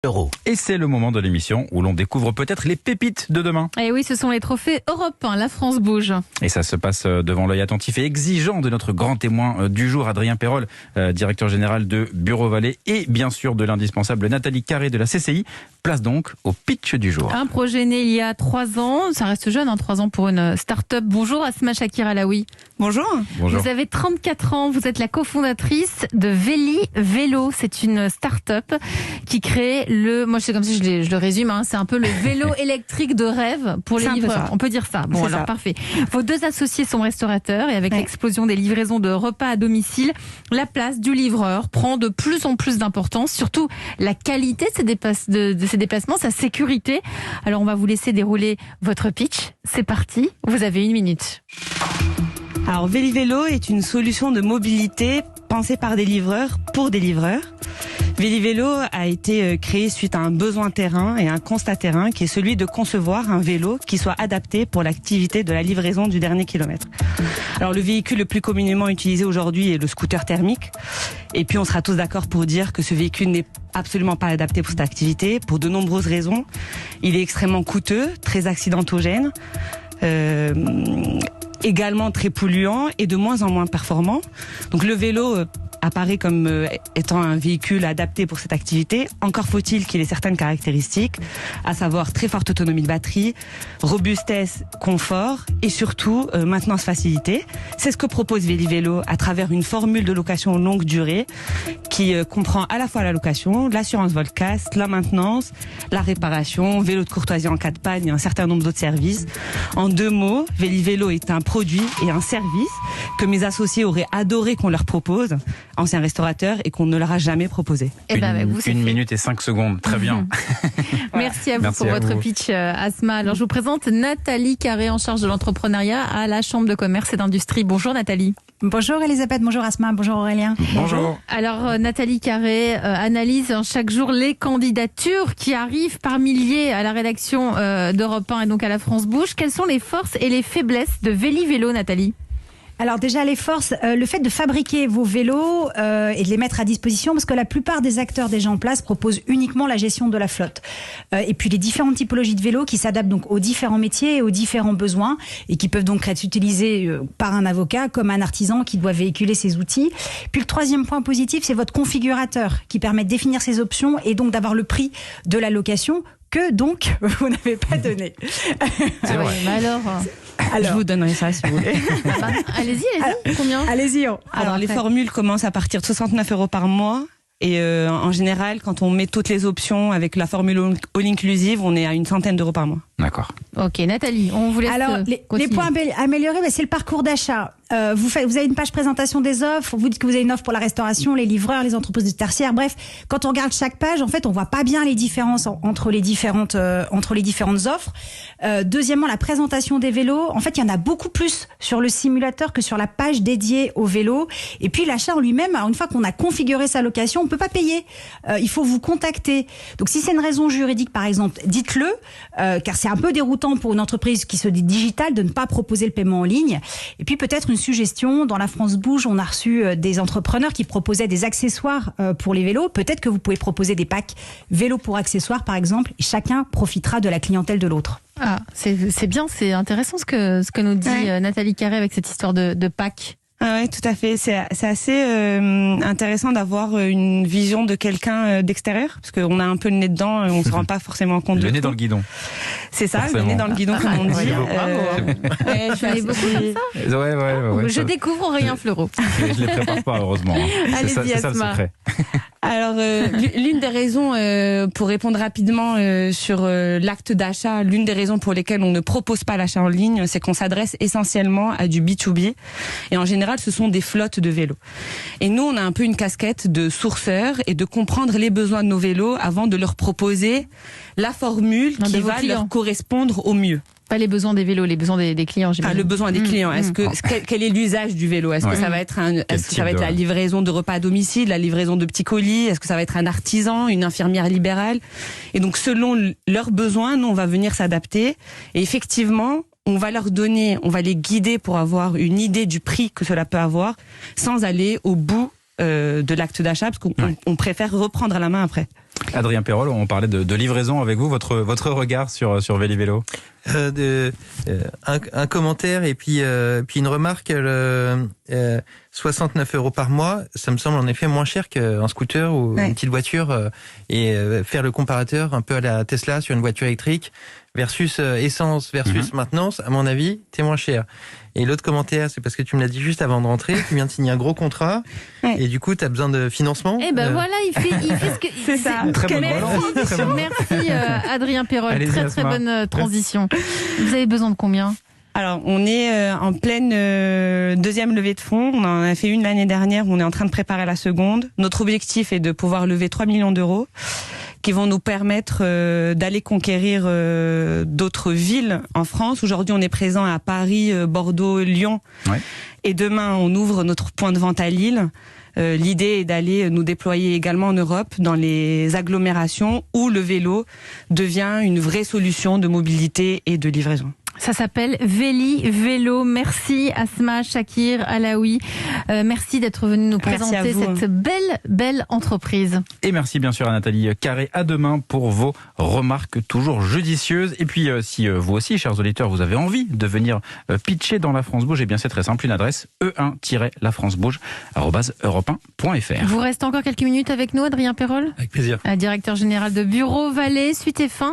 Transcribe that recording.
Euros. Et c'est le moment de l'émission où l'on découvre peut-être les pépites de demain. Et oui, ce sont les trophées Europe 1, la France bouge. Et ça se passe devant l'œil attentif et exigeant de notre grand témoin du jour, Adrien Perrol, directeur général de Bureau Vallée, et bien sûr de l'indispensable Nathalie Carré de la CCI. Place donc au pitch du jour. Un projet né il y a 3 ans, ça reste jeune, 3 ans pour une start-up. Bonjour Asma Chakir Alaoui. Bonjour. Bonjour. Vous avez 34 ans, vous êtes la cofondatrice de Véli Vélo. C'est une start-up qui crée moi je sais comme si je le résume, c'est un peu le vélo électrique de rêve pour les livreurs. On peut dire ça. Bon, alors parfait. Vos 2 associés sont restaurateurs et avec l'explosion des livraisons de repas à domicile, la place du livreur prend de plus en plus d'importance, surtout la qualité de ses déplacements, sa sécurité. Alors on va vous laisser dérouler votre pitch. C'est parti, vous avez 1 minute. Alors Véli Vélo est une solution de mobilité pensée par des livreurs pour des livreurs. Véli Vélo a été créé suite à un besoin terrain et un constat terrain qui est celui de concevoir un vélo qui soit adapté pour l'activité de la livraison du dernier kilomètre. Alors le véhicule le plus communément utilisé aujourd'hui est le scooter thermique. Et puis on sera tous d'accord pour dire que ce véhicule n'est absolument pas adapté pour cette activité pour de nombreuses raisons. Il est extrêmement coûteux, très accidentogène, également très polluant et de moins en moins performant. Donc le vélo apparaît comme étant un véhicule adapté pour cette activité. Encore faut-il qu'il ait certaines caractéristiques, à savoir très forte autonomie de batterie, robustesse, confort et surtout maintenance facilité. C'est ce que propose Véli Vélo à travers une formule de location longue durée qui comprend à la fois la location, l'assurance vol-casse, la maintenance, la réparation, vélo de courtoisie en cas de panne et un certain nombre d'autres services. En 2 mots, Véli Vélo est un produit et un service que mes associés auraient adoré qu'on leur propose, anciens restaurateurs, et qu'on ne leur a jamais proposé. Une minute et 5 secondes, très bien. Merci à vous pour votre pitch, Asma. Alors je vous présente Nathalie Carré, en charge de l'entrepreneuriat à la Chambre de commerce et d'industrie. Bonjour Nathalie. Bonjour Elisabeth, bonjour Asma, bonjour Aurélien. Bonjour. Alors Nathalie Carré analyse chaque jour les candidatures qui arrivent par milliers à la rédaction d'Europe 1 et donc à la France Bouge. Quelles sont les forces et les faiblesses de Véli Vélo, Nathalie ? Alors déjà les forces, le fait de fabriquer vos vélos et de les mettre à disposition, parce que la plupart des acteurs déjà en place proposent uniquement la gestion de la flotte. Et puis les différentes typologies de vélos qui s'adaptent donc aux différents métiers et aux différents besoins et qui peuvent donc être utilisés par un avocat comme un artisan qui doit véhiculer ses outils. Puis le 3e point positif, c'est votre configurateur qui permet de définir ses options et donc d'avoir le prix de la location que donc vous n'avez pas donné. C'est vrai. Mais alors, je vous donnerai ça si vous voulez. allez-y. Combien ? Allez-y. Alors les formules commencent à partir de 69 € par mois. Et en général, quand on met toutes les options avec la formule all-inclusive, on est à une centaine d'euros par mois. D'accord. Ok, Nathalie, on vous laisse. Alors, les points améliorés, c'est le parcours d'achat. Vous avez une page présentation des offres, vous dites que vous avez une offre pour la restauration, les livreurs, les entreprises de tertiaire, bref. Quand on regarde chaque page, en fait, on voit pas bien les différences entre les différentes offres. Deuxièmement, la présentation des vélos. En fait, il y en a beaucoup plus sur le simulateur que sur la page dédiée aux vélos. Et puis, l'achat en lui-même, alors une fois qu'on a configuré sa location, on peut pas payer. Il faut vous contacter. Donc, si c'est une raison juridique, par exemple, dites-le, car c'est un peu déroutant pour une entreprise qui se dit digitale de ne pas proposer le paiement en ligne. Et puis, peut-être une suggestion. Dans la France Bouge, on a reçu des entrepreneurs qui proposaient des accessoires pour les vélos. Peut-être que vous pouvez proposer des packs vélos pour accessoires, par exemple, et chacun profitera de la clientèle de l'autre. Ah, c'est bien, c'est intéressant ce que nous dit Nathalie Carré avec cette histoire de pack. Ah ouais, tout à fait. C'est assez intéressant d'avoir une vision de quelqu'un d'extérieur, parce qu'on a un peu le nez dedans et on se rend pas forcément compte de Le nez tout. dans le guidon. C'est ça, le nez dans le guidon, comme on dit. Je suis beaucoup comme ça. Ouais, je découvre Aurélien Fleureau. Je les prépare pas, heureusement. C'est ça le secret. Alors, l'une des raisons, pour répondre rapidement sur l'acte d'achat, l'une des raisons pour lesquelles on ne propose pas l'achat en ligne, c'est qu'on s'adresse essentiellement à du B2B. Et en général, ce sont des flottes de vélos. Et nous, on a un peu une casquette de sourceur et de comprendre les besoins de nos vélos avant de leur proposer la formule qui va leur correspondre au mieux. Pas les besoins des vélos, les besoins des clients, j'imagine. Le besoin des clients. Quel est l'usage du vélo? Est-ce que ça va être la livraison de repas à domicile, la livraison de petits colis? Est-ce que ça va être un artisan, une infirmière libérale? Et donc, selon leurs besoins, nous, on va venir s'adapter. Et effectivement, on va les guider pour avoir une idée du prix que cela peut avoir, sans aller au bout de l'acte d'achat, parce qu'on préfère reprendre à la main après. Adrien Perrol, on parlait de livraison avec vous, votre regard sur Véli-Vélo. Un commentaire et puis une remarque. 69 € par mois, ça me semble en effet moins cher qu'un scooter ou une petite voiture. Et faire le comparateur un peu à la Tesla sur une voiture électrique versus essence versus maintenance, à mon avis, c'est moins cher. Et l'autre commentaire, c'est parce que tu me l'as dit juste avant de rentrer, tu viens de signer un gros contrat et du coup, tu as besoin de financement. Et ben voilà, il fait ce que... C'est ça. Très bonne relance. Merci Adrien Perrol, Allez-y, très Asma. bonne transition. Vous avez besoin de combien ? Alors, on est en pleine deuxième levée de fonds. On en a fait une l'année dernière, on est en train de préparer la seconde. Notre objectif est de pouvoir lever 3 millions d'euros qui vont nous permettre d'aller conquérir d'autres villes en France. Aujourd'hui, on est présent à Paris, Bordeaux, Lyon. Ouais. Et demain, on ouvre notre point de vente à Lille. L'idée est d'aller nous déployer également en Europe, dans les agglomérations où le vélo devient une vraie solution de mobilité et de livraison. Ça s'appelle Véli-Vélo. Merci Asma, Shakir, Alaoui. Merci d'être venu nous présenter cette belle entreprise. Et merci bien sûr à Nathalie Carré. À demain pour vos remarques toujours judicieuses. Et puis si vous aussi, chers auditeurs, vous avez envie de venir pitcher dans La France Bouge, eh bien c'est très simple, une adresse e1-lafrancebouge@europe1.fr. Vous restez encore quelques minutes avec nous, Adrien Perrol ? Avec plaisir. Directeur général de Bureau Vallée, suite et fin.